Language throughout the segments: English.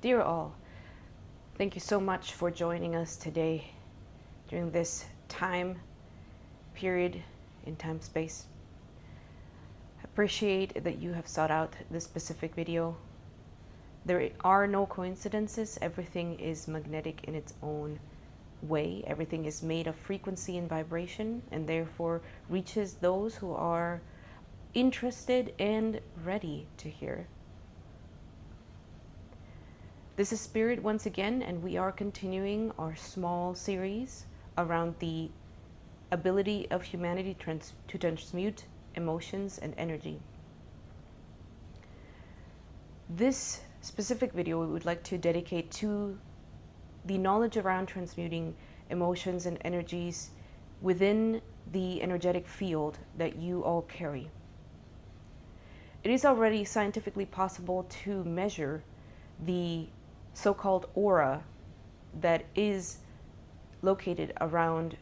Dear all, thank you so much for joining us today during this time period in time space. I appreciate that you have sought out this specific video. There are no coincidences. Everything is magnetic in its own way. Everything is made of frequency and vibration, and therefore reaches those who are interested and ready to hear. This is Spirit once again, and we are continuing our small series around the ability of humanity to transmute emotions and energy. This specific video we would like to dedicate to the knowledge around transmuting emotions and energies within the energetic field that you all carry. It is already scientifically possible to measure the so-called aura that is located around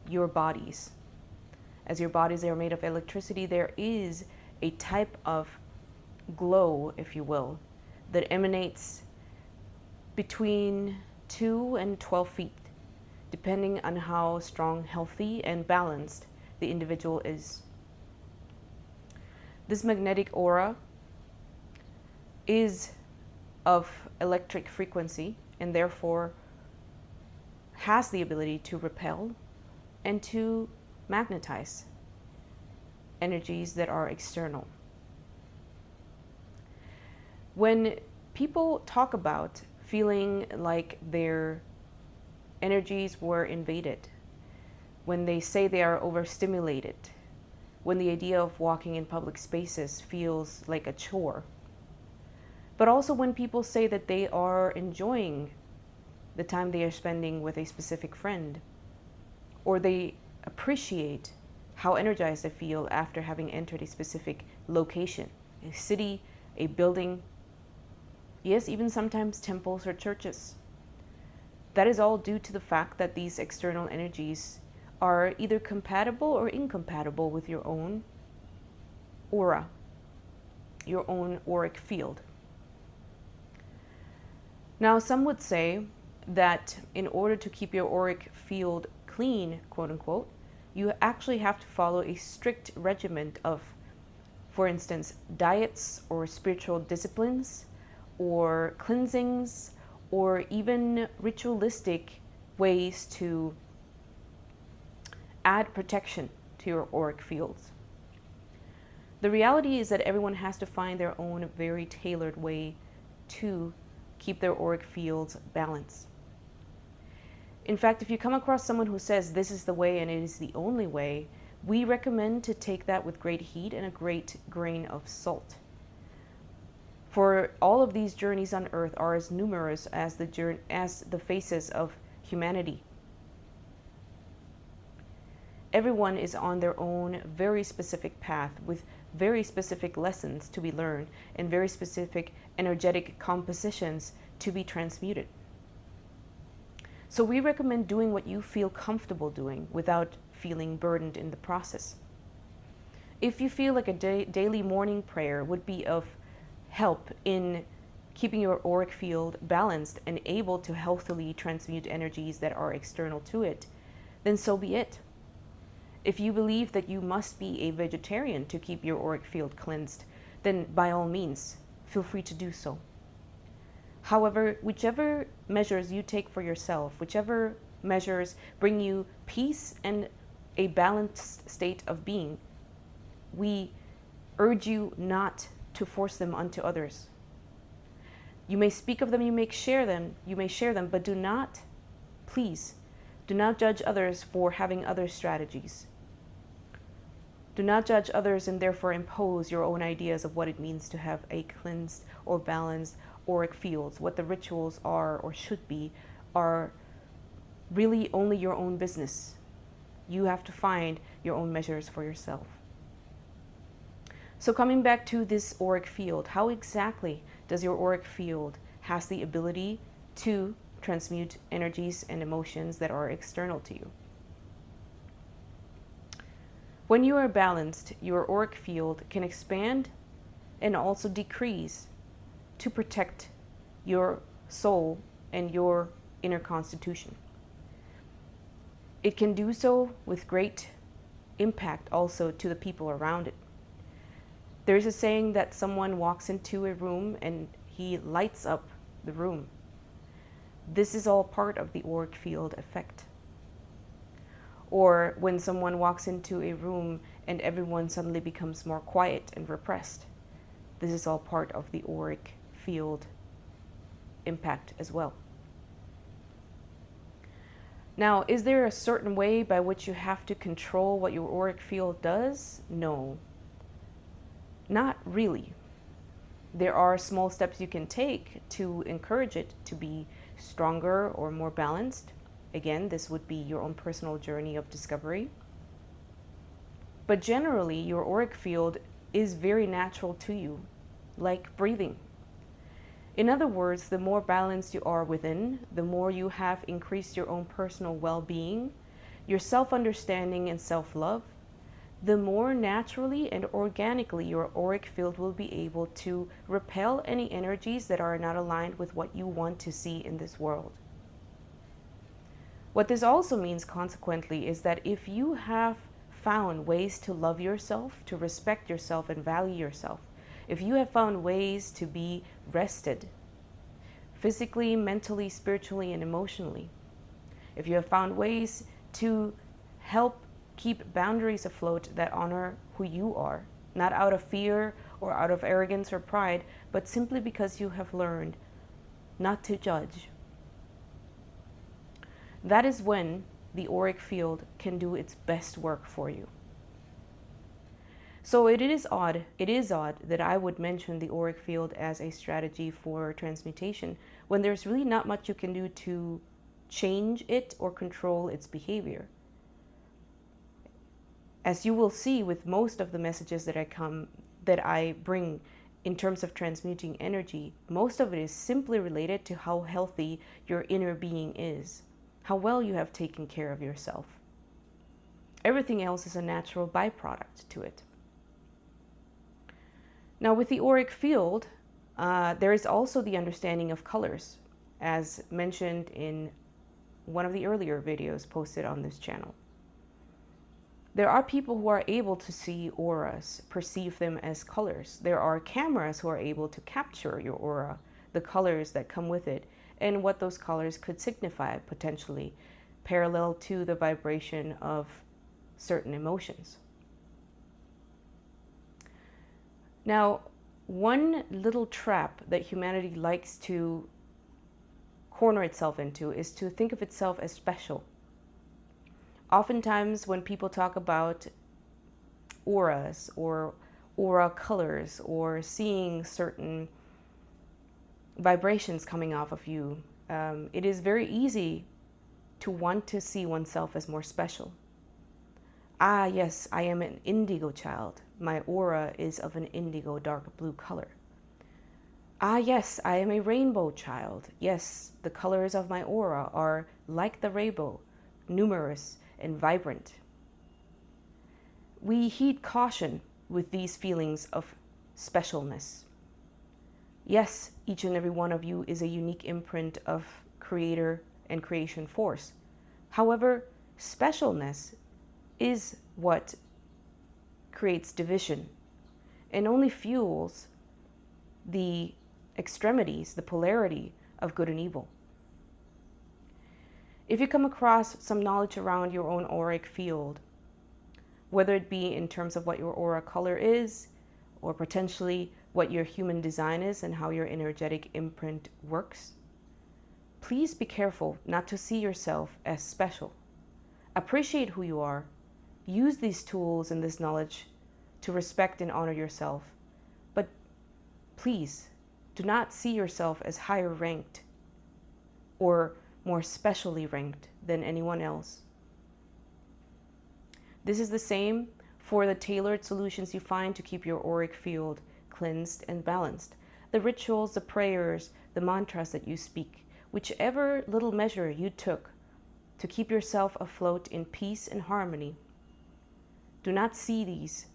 your bodies. As your bodies are made of electricity, there is a type of glow, if you will, that emanates between 2 and 12 feet, depending on how strong, healthy, and balanced the individual is. This magnetic aura is of electric frequency and therefore has the ability to repel and to magnetize energies that are external. When people talk about feeling like their energies were invaded, when they say they are overstimulated, when the idea of walking in public spaces feels like a chore, but also when people say that they are enjoying the time they are spending with a specific friend, or they appreciate how energized they feel after having entered a specific location, a city, a building, yes, even sometimes temples or churches. That is all due to the fact that these external energies are either compatible or incompatible with your own aura, your own auric field. Now, some would say that in order to keep your auric field clean, quote unquote, you actually have to follow a strict regimen of, for instance, diets or spiritual disciplines or cleansings or even ritualistic ways to add protection to your auric fields. The reality is that everyone has to find their own very tailored way to keep their auric fields balanced. In fact, if you come across someone who says this is the way and it is the only way, we recommend to take that with great heed and a great grain of salt. For all of these journeys on earth are as numerous as the faces of humanity. Everyone is on their own very specific path with very specific lessons to be learned and very specific energetic compositions to be transmuted. So we recommend doing what you feel comfortable doing without feeling burdened in the process. If you feel like a daily morning prayer would be of help in keeping your auric field balanced and able to healthily transmute energies that are external to it, then so be it. If you believe that you must be a vegetarian to keep your auric field cleansed, then by all means, feel free to do so. However, whichever measures you take for yourself, whichever measures bring you peace and a balanced state of being, we urge you not to force them onto others. You may speak of them, you may share them, but do not, please, do not judge others for having other strategies. Do not judge others and therefore impose your own ideas of what it means to have a cleansed or balanced auric fields. What the rituals are or should be are really only your own business. You have to find your own measures for yourself. So coming back to this auric field, how exactly does your auric field has the ability to transmute energies and emotions that are external to you? When you are balanced, your auric field can expand and also decrease to protect your soul and your inner constitution. It can do so with great impact also to the people around it. There's a saying that someone walks into a room and he lights up the room. This is all part of the auric field effect. Or when someone walks into a room and everyone suddenly becomes more quiet and repressed. This is all part of the auric field impact as well. Now, is there a certain way by which you have to control what your auric field does? No, not really. There are small steps you can take to encourage it to be stronger or more balanced. Again, this would be your own personal journey of discovery. But generally, your auric field is very natural to you, like breathing. In other words, the more balanced you are within, the more you have increased your own personal well-being, your self-understanding and self-love, the more naturally and organically your auric field will be able to repel any energies that are not aligned with what you want to see in this world. What this also means, consequently, is that if you have found ways to love yourself, to respect yourself and value yourself, if you have found ways to be rested, physically, mentally, spiritually, and emotionally, if you have found ways to help keep boundaries afloat that honor who you are, not out of fear or out of arrogance or pride, but simply because you have learned not to judge, that is when the auric field can do its best work for you. So it is odd that I would mention the auric field as a strategy for transmutation when there's really not much you can do to change it or control its behavior. As you will see with most of the messages that I bring in terms of transmuting energy, most of it is simply related to how healthy your inner being is, how well you have taken care of yourself. Everything else is a natural byproduct to it. Now, with the auric field, there is also the understanding of colors, as mentioned in one of the earlier videos posted on this channel. There are people who are able to see auras, perceive them as colors. There are cameras who are able to capture your aura, the colors that come with it, and what those colors could signify, potentially, parallel to the vibration of certain emotions. Now, one little trap that humanity likes to corner itself into is to think of itself as special. Oftentimes, when people talk about auras or aura colors or seeing certain vibrations coming off of you, it is very easy to want to see oneself as more special. Ah, yes, I am an indigo child. My aura is of an indigo dark blue color. Ah, yes, I am a rainbow child. Yes, the colors of my aura are like the rainbow, numerous and vibrant. We heed caution with these feelings of specialness. Yes, each and every one of you is a unique imprint of creator and creation force. However, specialness is what creates division and only fuels the extremities, the polarity of good and evil. If you come across some knowledge around your own auric field, whether it be in terms of what your aura color is, or potentially what your human design is and how your energetic imprint works, please be careful not to see yourself as special. Appreciate who you are. Use these tools and this knowledge to respect and honor yourself. But please do not see yourself as higher ranked or more specially ranked than anyone else. This is the same for the tailored solutions you find to keep your auric field cleansed and balanced. The rituals, the prayers, the mantras that you speak, whichever little measure you took to keep yourself afloat in peace and harmony. Do not see these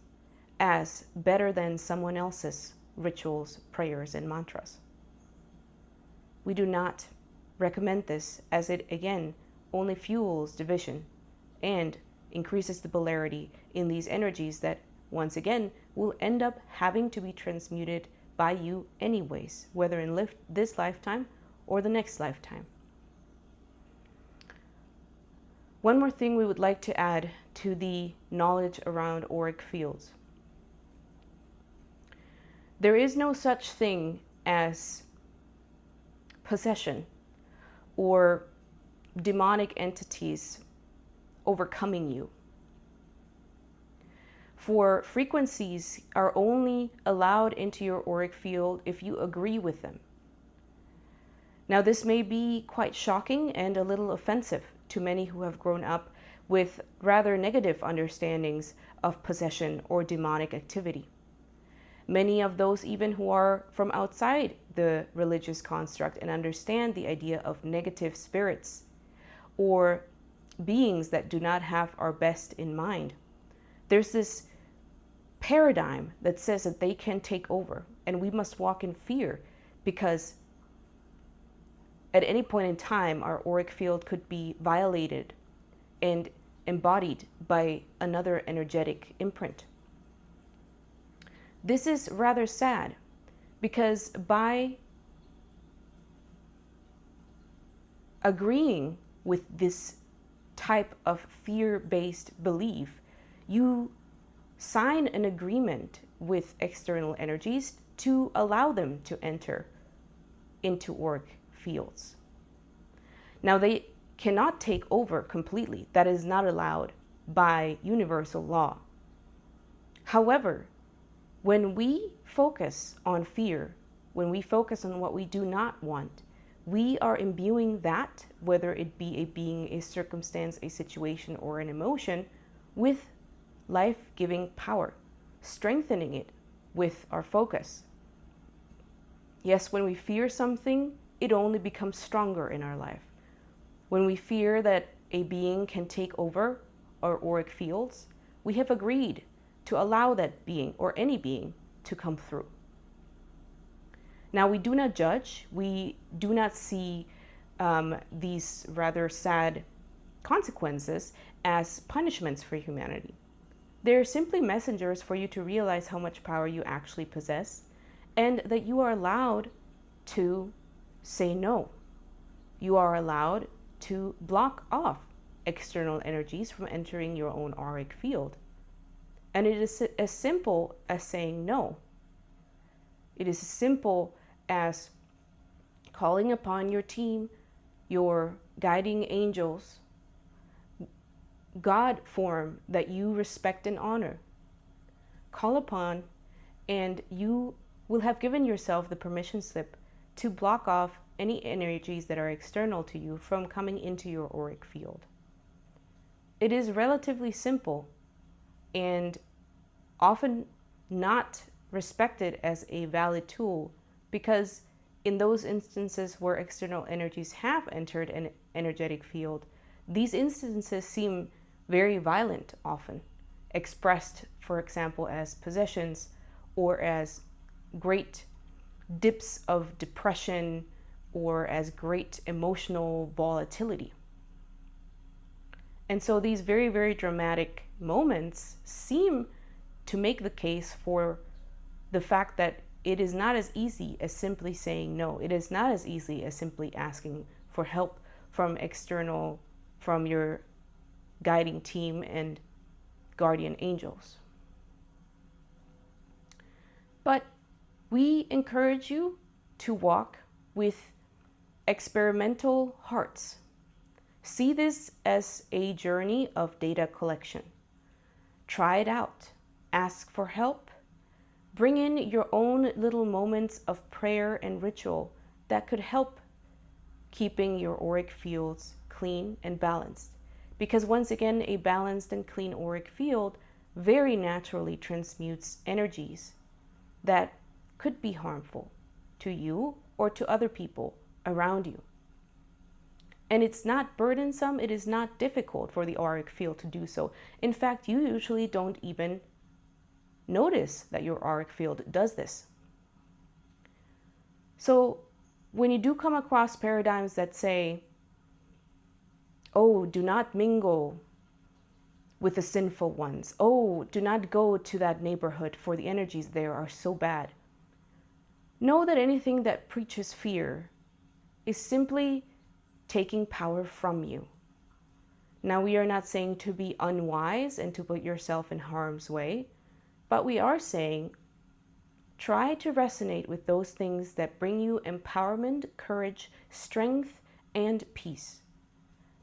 as better than someone else's rituals, prayers, and mantras. we do not recommend this, as it again only fuels division and increases the polarity in these energies that once again will end up having to be transmuted by you anyways, whether in this lifetime or the next lifetime. One more thing we would like to add to the knowledge around auric fields. There is no such thing as possession or demonic entities overcoming you. For frequencies are only allowed into your auric field if you agree with them. Now, this may be quite shocking and a little offensive to many who have grown up with rather negative understandings of possession or demonic activity. Many of those even who are from outside the religious construct and understand the idea of negative spirits or beings that do not have our best in mind. There's this paradigm that says that they can take over and we must walk in fear because at any point in time our auric field could be violated and embodied by another energetic imprint. This is rather sad because by agreeing with this type of fear-based belief, you sign an agreement with external energies to allow them to enter into auric fields. Now, they cannot take over completely. That is not allowed by universal law. However, when we focus on fear, when we focus on what we do not want, we are imbuing that, whether it be a being, a circumstance, a situation, or an emotion, with life-giving power, strengthening it with our focus. Yes, when we fear something, it only becomes stronger in our life. When we fear that a being can take over our auric fields, we have agreed to allow that being or any being to come through. Now, we do not judge. We do not see these rather sad consequences as punishments for humanity. They're simply messengers for you to realize how much power you actually possess and that you are allowed to say no. You are allowed to block off external energies from entering your own auric field. And it is as simple as saying no. It is as simple as calling upon your team, your guiding angels, God form that you respect and honor. Call upon, and you will have given yourself the permission slip to block off any energies that are external to you from coming into your auric field. It is relatively simple and often not respected as a valid tool because in those instances where external energies have entered an energetic field, these instances seem very violent often, expressed, for example, as possessions or as great dips of depression or as great emotional volatility. And so these very, very dramatic moments seem to make the case for the fact that it is not as easy as simply saying no. It is not as easy as simply asking for help from external, from your guiding team and guardian angels. But we encourage you to walk with experimental hearts. See this as a journey of data collection. Try it out. Ask for help. Bring in your own little moments of prayer and ritual that could help keeping your auric fields clean and balanced. Because once again, a balanced and clean auric field very naturally transmutes energies that could be harmful to you or to other people around you. And it's not burdensome, it is not difficult for the auric field to do so. In fact, you usually don't even notice that your auric field does this. So when you do come across paradigms that say, oh, do not mingle with the sinful ones. Oh, do not go to that neighborhood, for the energies there are so bad. Know that anything that preaches fear is simply taking power from you. Now, we are not saying to be unwise and to put yourself in harm's way, but we are saying try to resonate with those things that bring you empowerment, courage, strength, and peace.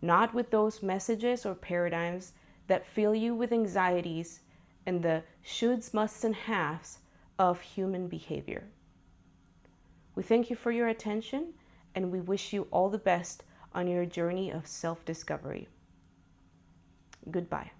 Not with those messages or paradigms that fill you with anxieties and the shoulds, musts, and haves of human behavior. We thank you for your attention, and we wish you all the best on your journey of self-discovery. Goodbye.